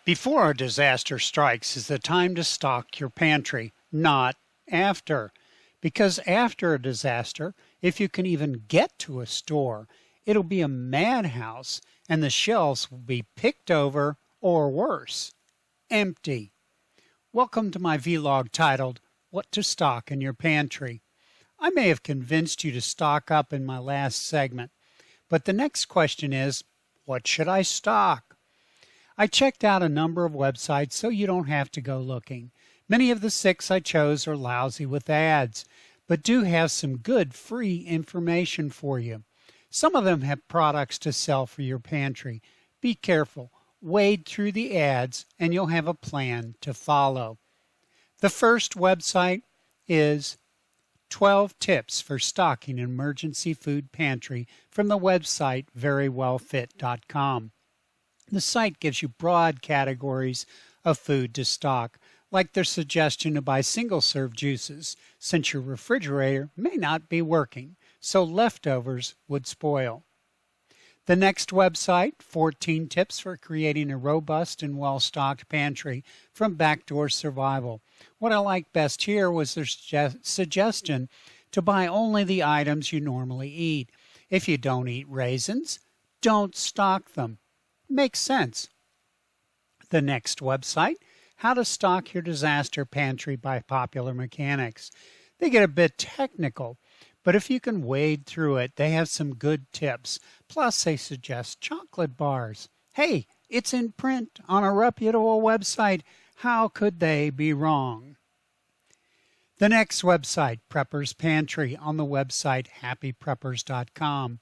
Before a disaster strikes is the time to stock your pantry, not after. Because after a disaster, if you can even get to a store, it'll be a madhouse and the shelves will be picked over or worse, empty. Welcome to my vlog titled, What to Stock in Your Pantry. I may have convinced you to stock up in my last segment, but the next question is, what should I stock? I checked out a number of websites so you don't have to go looking. Many of the 6 I chose are lousy with ads, but do have some good free information for you. Some of them have products to sell for your pantry. Be careful. Wade through the ads and you'll have a plan to follow. The first website is 12 Tips for Stocking an Emergency Food Pantry from the website verywellfit.com. The site gives you broad categories of food to stock, like their suggestion to buy single-serve juices, since your refrigerator may not be working, so leftovers would spoil. The next website, 14 Tips for Creating a Robust and Well-Stocked Pantry from Backdoor Survival. What I liked best here was their suggestion to buy only the items you normally eat. If you don't eat raisins, don't stock them. Makes sense. The next website, How to Stock Your Disaster Pantry by Popular Mechanics. They get a bit technical, but if you can wade through it, they have some good tips. Plus, they suggest chocolate bars. Hey, it's in print on a reputable website. How could they be wrong? The next website, Prepper's Pantry, on the website happypreppers.com.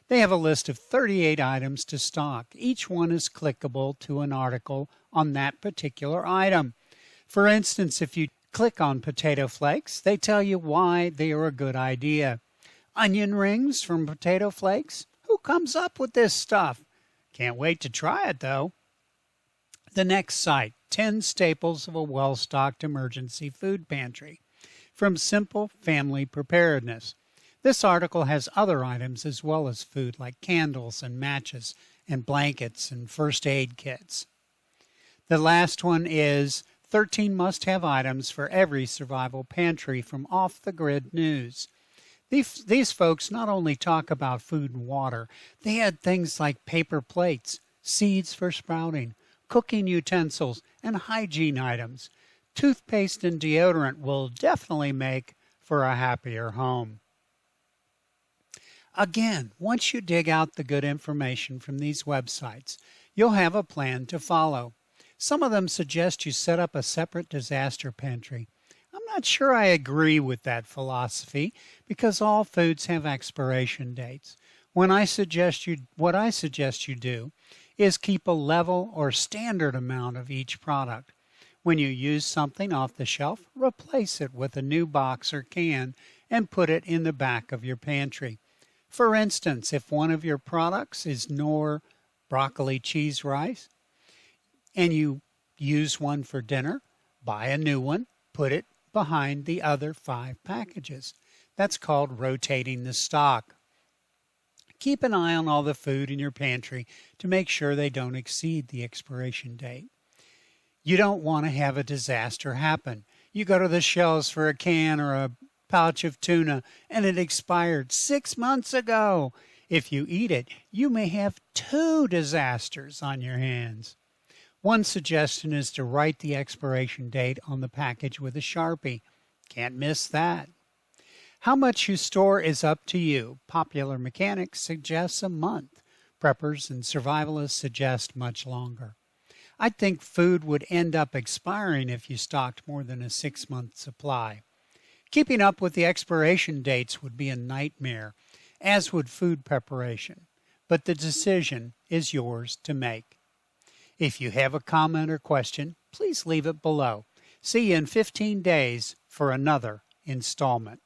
They have a list of 38 items to stock. Each one is clickable to an article on that particular item. For instance, if you click on potato flakes, they tell you why they are a good idea. Onion rings from potato flakes? Who comes up with this stuff? Can't wait to try it, though. The next site, 10 Staples of a Well-Stocked Emergency Food Pantry from Simple Family Preparedness. This article has other items as well as food like candles and matches and blankets and first aid kits. The last one is 13 must-have items for every survival pantry from Off the Grid News. These folks not only talk about food and water, they add things like paper plates, seeds for sprouting, cooking utensils, and hygiene items. Toothpaste and deodorant will definitely make for a happier home. Again, once you dig out the good information from these websites, you'll have a plan to follow. Some of them suggest you set up a separate disaster pantry. I'm not sure I agree with that philosophy because all foods have expiration dates. What I suggest you do is keep a level or standard amount of each product. When you use something off the shelf, replace it with a new box or can and put it in the back of your pantry. For instance, if one of your products is Knorr broccoli cheese rice and you use one for dinner, buy a new one, put it behind the other 5 packages. That's called rotating the stock. Keep an eye on all the food in your pantry to make sure they don't exceed the expiration date. You don't want to have a disaster happen. You go to the shelves for a can or a pouch of tuna and it expired 6 months ago. If you eat it, you may have 2 disasters on your hands. One suggestion is to write the expiration date on the package with a Sharpie. Can't miss that. How much you store is up to you. Popular Mechanics suggests a month. Preppers and survivalists suggest much longer. I think food would end up expiring if you stocked more than a 6-month supply. Keeping up with the expiration dates would be a nightmare, as would food preparation, but the decision is yours to make. If you have a comment or question, please leave it below. See you in 15 days for another installment.